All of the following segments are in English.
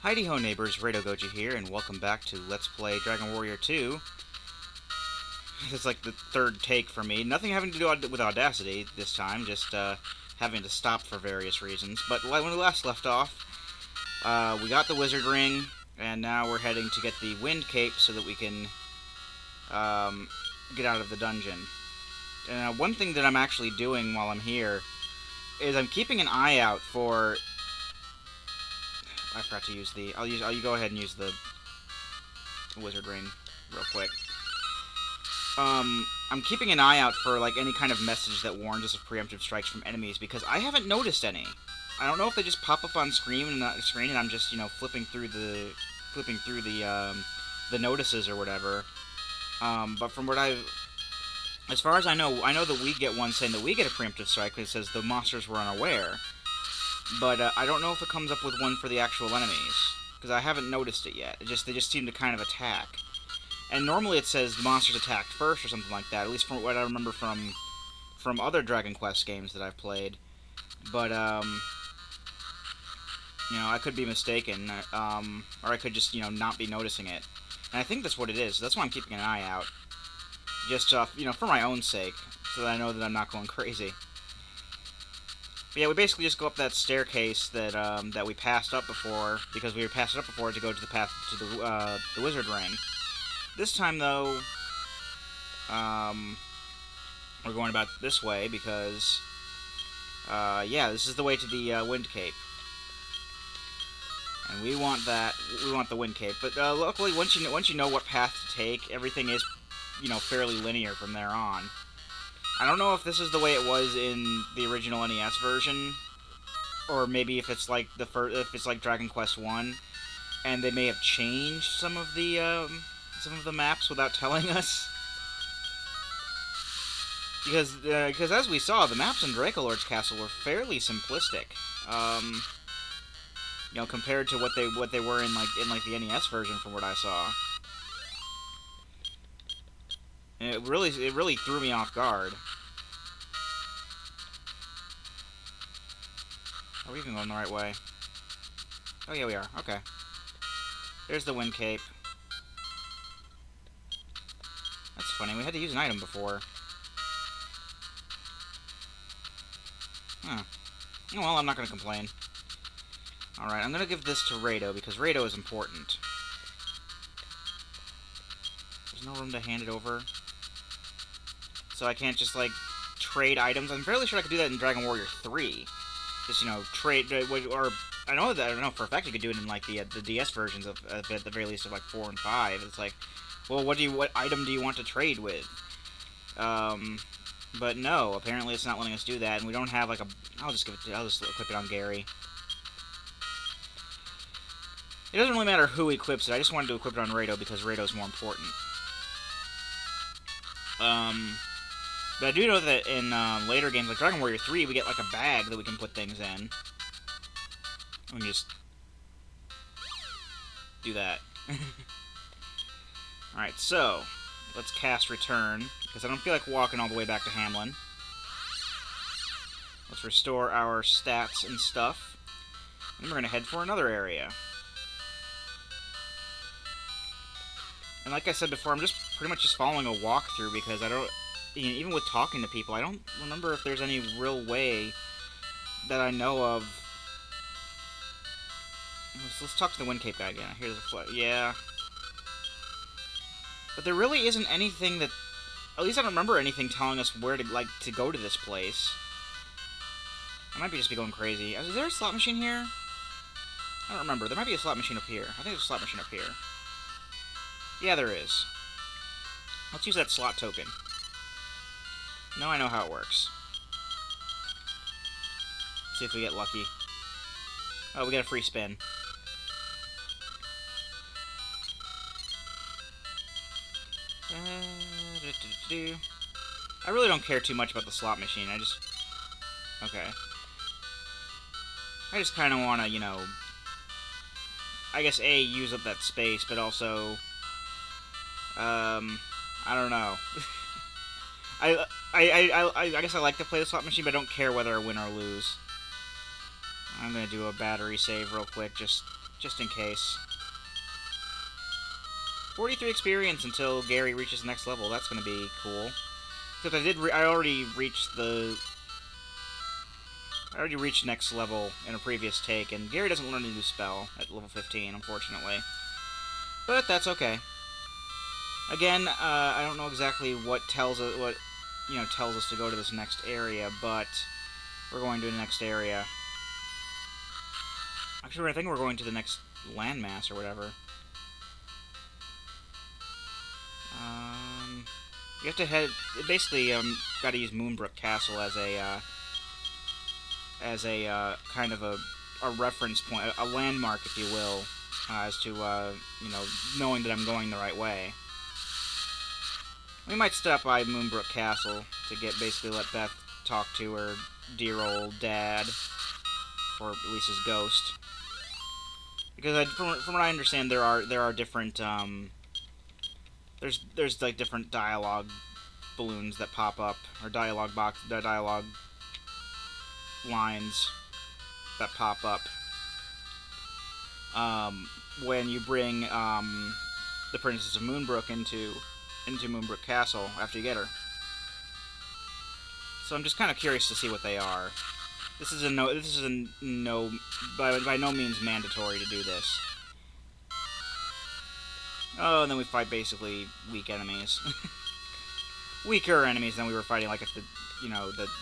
Heidi ho neighbors, Rado Goji here, and welcome back to Let's Play Dragon Warrior 2. It's like the third take for me. Nothing having to do with Audacity this time, just having to stop for various reasons. But when we last left off, we got the Wizard Ring, and now we're heading to get the Wind Cape so that we can get out of the dungeon. One thing that I'm actually doing while I'm here is I'm keeping an eye out for... I forgot to use the... I'll go ahead and use the Wizard Ring real quick. I'm keeping an eye out for like any kind of message that warns us of preemptive strikes from enemies because I haven't noticed any. I don't know if they just pop up on screen and I'm just flipping through the notices or whatever. But from what as far as I know that we get one saying that we get a preemptive strike that says the monsters were unaware. But I don't know if it comes up with one for the actual enemies, because I haven't noticed it yet. They just seem to kind of attack. And normally it says the monsters attacked first or something like that, at least from what I remember from other Dragon Quest games that I've played. But, I could be mistaken, or I could just, not be noticing it. And I think that's what it is, so that's why I'm keeping an eye out. Just, for my own sake, so that I know that I'm not going crazy. But yeah, we basically just go up that staircase that that we passed up before, because we passed it up before to go to the path to the Wizard Ring. This time, though, we're going about this way because, yeah, this is the way to the Wind Cape, and we want that. We want the Wind Cape. But luckily, once you know what path to take, everything is, fairly linear from there on. I don't know if this is the way it was in the original NES version, or maybe if it's like if it's like Dragon Quest 1, and they may have changed some of the maps without telling us. Because as we saw, the maps in Dracolord's Castle were fairly simplistic, compared to what they were in the NES version, from what I saw. And it really threw me off guard. Are we even going the right way? Oh yeah, we are. Okay. There's the Wind Cape. That's funny. We had to use an item before. Huh. Well, I'm not going to complain. Alright, I'm going to give this to Rado, because Rado is important. There's no room to hand it over. So I can't just, trade items. I'm fairly sure I could do that in Dragon Warrior 3. Just, trade, or I don't know for a fact you could do it in, the DS versions of at the very least of, 4 and 5. It's like, well, what item do you want to trade with? But no, apparently it's not letting us do that, and we don't have, I'll just equip it on Gary. It doesn't really matter who equips it, I just wanted to equip it on Rado because Rado's more important. But I do know that in later games, like Dragon Warrior 3, we get a bag that we can put things in. We can just do that. Alright, so let's cast Return, because I don't feel like walking all the way back to Hamlin. Let's restore our stats and stuff. And we're going to head for another area. And like I said before, I'm just pretty much just following a walkthrough because I don't... even with talking to people, I don't remember if there's any real way that I know of. Let's talk to the Wind Cape guy again. Here's a flood. Yeah. But there really isn't anything that... At least I don't remember anything telling us where to go to this place. I might just be going crazy. Is there a slot machine here? I don't remember. There might be a slot machine up here. I think there's a slot machine up here. Yeah, there is. Let's use that slot token. Now I know how it works. See if we get lucky. Oh, we got a free spin. I really don't care too much about the slot machine. Okay. I just kind of want to, I guess A, use up that space, but also, I don't know. I guess I like to play the slot machine, but I don't care whether I win or lose. I'm gonna do a battery save real quick, just just in case. 43 experience until Gary reaches the next level. That's going to be cool. Except I already reached next level in a previous take, and Gary doesn't learn a new spell at level 15, unfortunately. But that's okay. Again, I don't know exactly what tells us to go to this next area, but we're going to the next area. Actually, I think we're going to the next landmass or whatever. You have to head. Basically, got to use Moonbrook Castle as a kind of a reference point, a landmark, if you will, as to knowing that I'm going the right way. We might stop by Moonbrook Castle to basically let Beth talk to her dear old dad, or at least his ghost. Because from what I understand, there are different there's like different dialogue balloons that pop up, or dialogue lines that pop up when you bring the Princess of Moonbrook into Moonbrook Castle after you get her. So I'm just kind of curious to see what they are. This is by no means mandatory to do this. Oh, and then we fight basically weak enemies. Weaker enemies than we were fighting, like at the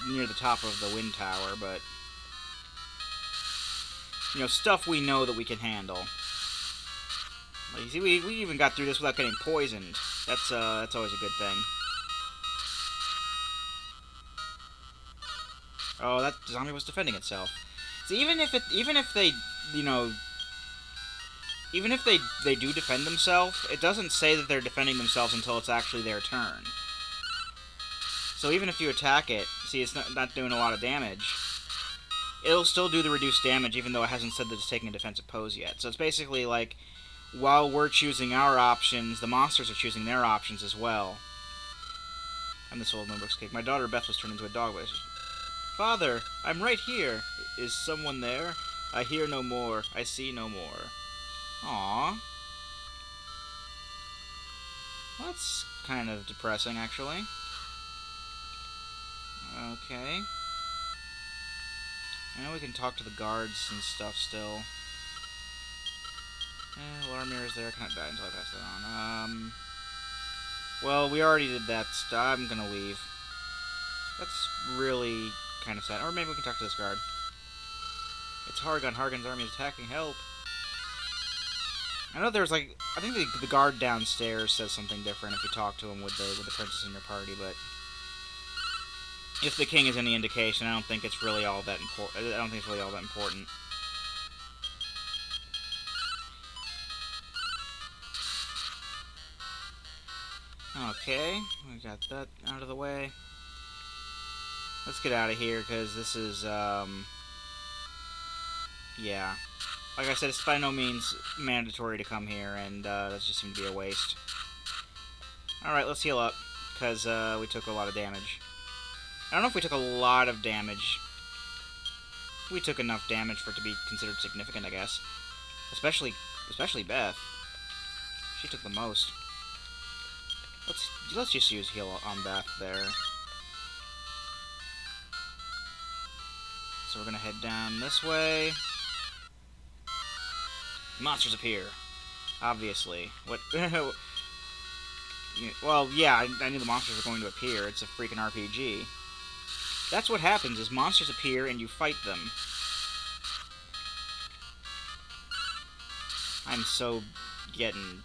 near the top of the wind tower, but stuff we know that we can handle. Like, you see, we even got through this without getting poisoned. That's always a good thing. Oh, that zombie was defending itself. So even if they do defend themselves, it doesn't say that they're defending themselves until it's actually their turn. So even if you attack it, see, it's not doing a lot of damage. It'll still do the reduced damage, even though it hasn't said that it's taking a defensive pose yet. So it's basically like, while we're choosing our options, the monsters are choosing their options as well. I'm this old Moonbrook's cake. My daughter Beth was turned into a dog. Father, I'm right here. Is someone there? I hear no more. I see no more. Aww. Well, that's kind of depressing, actually. Okay. I know we can talk to the guards and stuff still. Larimir's there. I can't die until I pass that on. Well, we already did that stuff. I'm gonna leave. That's really kind of sad. Or maybe we can talk to this guard. It's Hargon. Hargon's army is attacking. Help! I know there's like... I think the guard downstairs says something different if you talk to him with the princess in your party, but... if the king is any indication, I don't think it's really all that important. I don't think it's really all that important. Okay, we got that out of the way. Let's get out of here, because this is, yeah. Like I said, it's by no means mandatory to come here, and that just seemed to be a waste. Alright, let's heal up, because we took a lot of damage. I don't know if we took a lot of damage. We took enough damage for it to be considered significant, I guess. Especially Beth. She took the most. Let's just use heal on Beth there. So we're gonna head down this way. Monsters appear. Obviously. What? Well, yeah, I knew the monsters were going to appear. It's a freaking RPG. That's what happens, is monsters appear and you fight them. I'm so getting...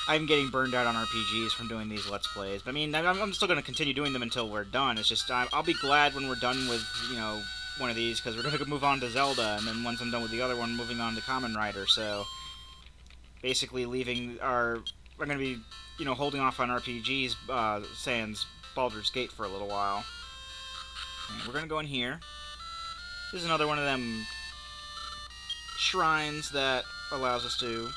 I'm getting burned out on RPGs from doing these Let's Plays. I mean, I'm still going to continue doing them until we're done. It's just, I'll be glad when we're done with, one of these, because we're going to move on to Zelda, and then once I'm done with the other one, moving on to Kamen Rider, so... basically leaving our... we're going to be, holding off on RPGs, sans Baldur's Gate for a little while. And we're going to go in here. This is another one of them shrines that allows us to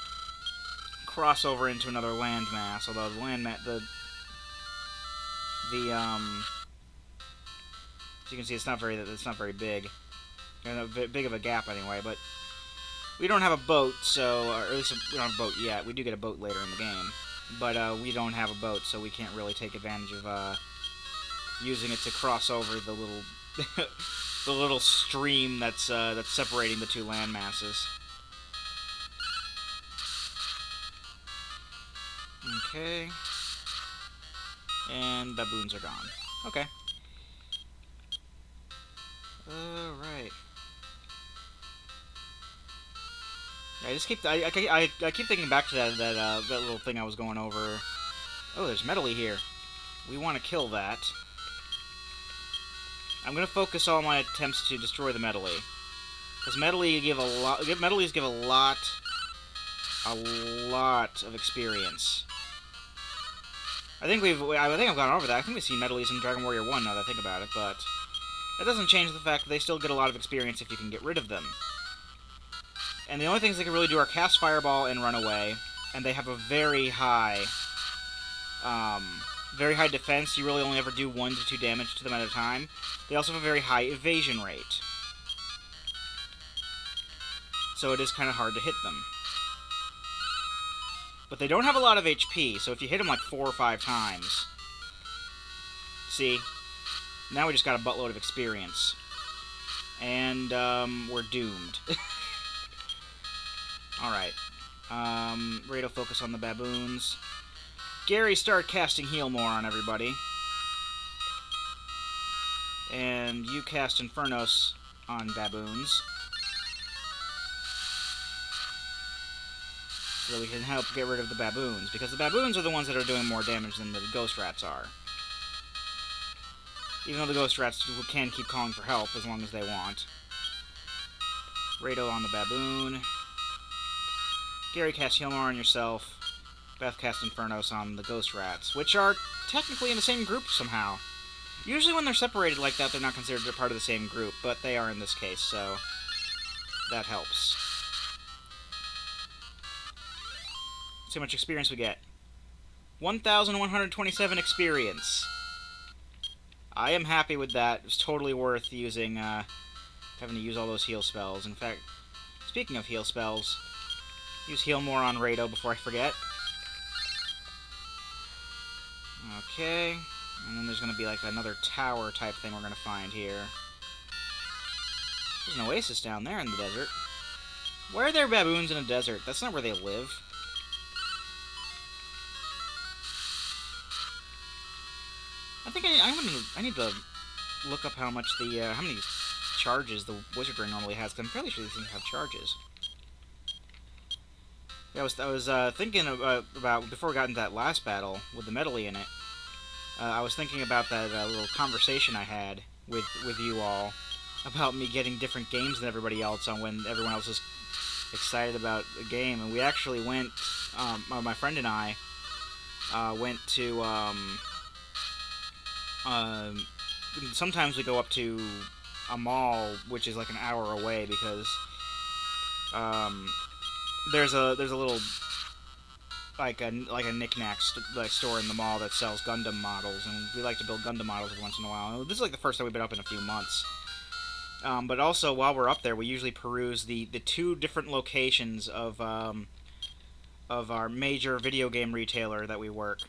cross over into another landmass, although the as you can see, it's not very big. Big of a gap anyway, but We don't have a boat, so... Or at least we don't have a boat yet. We do get a boat later in the game. But we don't have a boat, so we can't really take advantage of using it to cross over the little... the little stream that's separating the two land masses. Okay. And baboons are gone. Okay. Alright. I just keep I keep thinking back to that little thing I was going over. Oh, there's Medley here. We want to kill that. I'm gonna focus all my attempts to destroy the Medley, because Medleys give a lot of experience. I think I've gone over that. I think we've seen Medleys in Dragon Warrior 1 now that I think about it, but that doesn't change the fact that they still get a lot of experience if you can get rid of them. And the only things they can really do are cast Fireball and run away, and they have a very high defense. You really only ever do 1 to 2 damage to them at a time. They also have a very high evasion rate, so it is kind of hard to hit them. But they don't have a lot of HP, so if you hit them like 4 or 5 times... See? Now we just got a buttload of experience. And, we're doomed. Alright. Rado, focus on the baboons. Gary, start casting Heal More on everybody. And you cast Infernos on baboons, so that we can help get rid of the baboons, because the baboons are the ones that are doing more damage than the ghost rats are. Even though the ghost rats can keep calling for help as long as they want. Rado on the baboon. Gary, cast Heal More on yourself. Beth, cast Infernos on the ghost rats, which are technically in the same group somehow. Usually when they're separated like that, they're not considered a part of the same group, but they are in this case, so that helps. See how much experience we get. 1,127 experience. I am happy with that. It was totally worth using, having to use all those heal spells. In fact, speaking of heal spells, use Heal More on Rado before I forget. Okay, and then there's going to be like another tower type thing we're going to find here. There's an oasis down there in the desert. Why are there baboons in a desert? That's not where they live. I think I need to look up how much how many charges the wizard ring normally has, because I'm fairly sure these things have charges. Yeah, I was thinking about before we got into that last battle with the Medley in it. I was thinking about that little conversation I had with you all about me getting different games than everybody else on when everyone else is excited about a game, and we actually went. My friend and I went to. Sometimes we go up to a mall, which is like an hour away, because there's a little like a knick-knack store in the mall that sells Gundam models, and we like to build Gundam models every once in a while. And this is like the first time we've been up in a few months. But also, while we're up there, we usually peruse the 2 different locations of our major video game retailer that we work.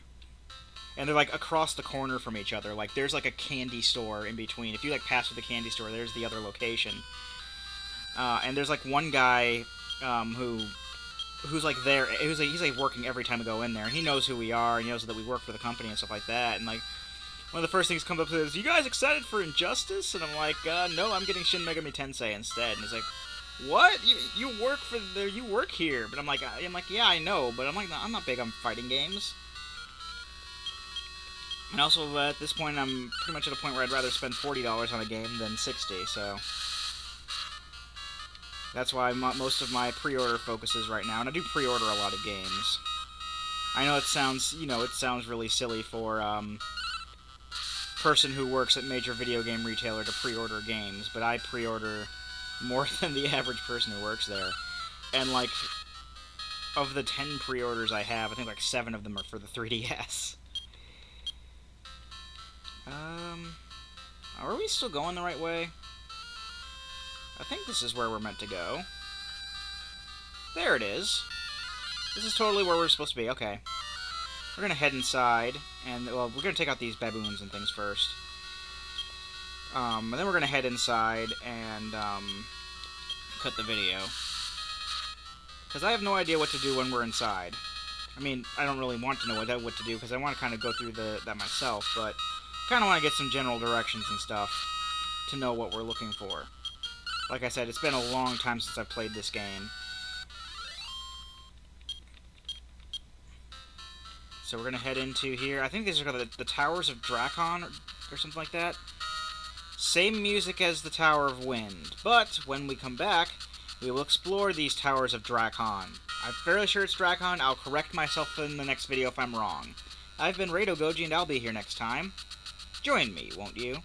And they're like across the corner from each other. Like there's like a candy store in between. If you like pass through the candy store, there's the other location. And there's like one guy who's like there. He's like working every time we go in there, and he knows who we are, and he knows that we work for the company and stuff like that. And like one of the first things comes up is, "You guys excited for Injustice?" And I'm like, "No, I'm getting Shin Megami Tensei instead." And he's like, "What? You work for there? You work here?" But I'm like, "Yeah, I know, but I'm not big on fighting games." And also, at this point, I'm pretty much at a point where I'd rather spend $40 on a game than $60, so that's why most of my pre-order focuses right now, and I do pre-order a lot of games. I know it sounds really silly for person who works at major video game retailer to pre-order games, but I pre-order more than the average person who works there. And like, of the 10 pre-orders I have, I think like 7 of them are for the 3DS. Are we still going the right way? I think this is where we're meant to go. there it is. This is totally where we're supposed to be. Okay. We're gonna head inside, and, well, we're gonna take out these baboons and things first. And then we're gonna head inside and, cut the video. Because I have no idea what to do when we're inside. I mean, I don't really want to know what to do, because I want to kind of go through that myself, but kind of want to get some general directions and stuff to know what we're looking for. Like I said, it's been a long time since I've played this game. So we're going to head into here. I think these are called the Towers of Drakon, or something like that. Same music as the Tower of Wind, but when we come back, we will explore these Towers of Drakon. I'm fairly sure it's Drakon. I'll correct myself in the next video if I'm wrong. I've been Rado Goji, and I'll be here next time. Join me, won't you?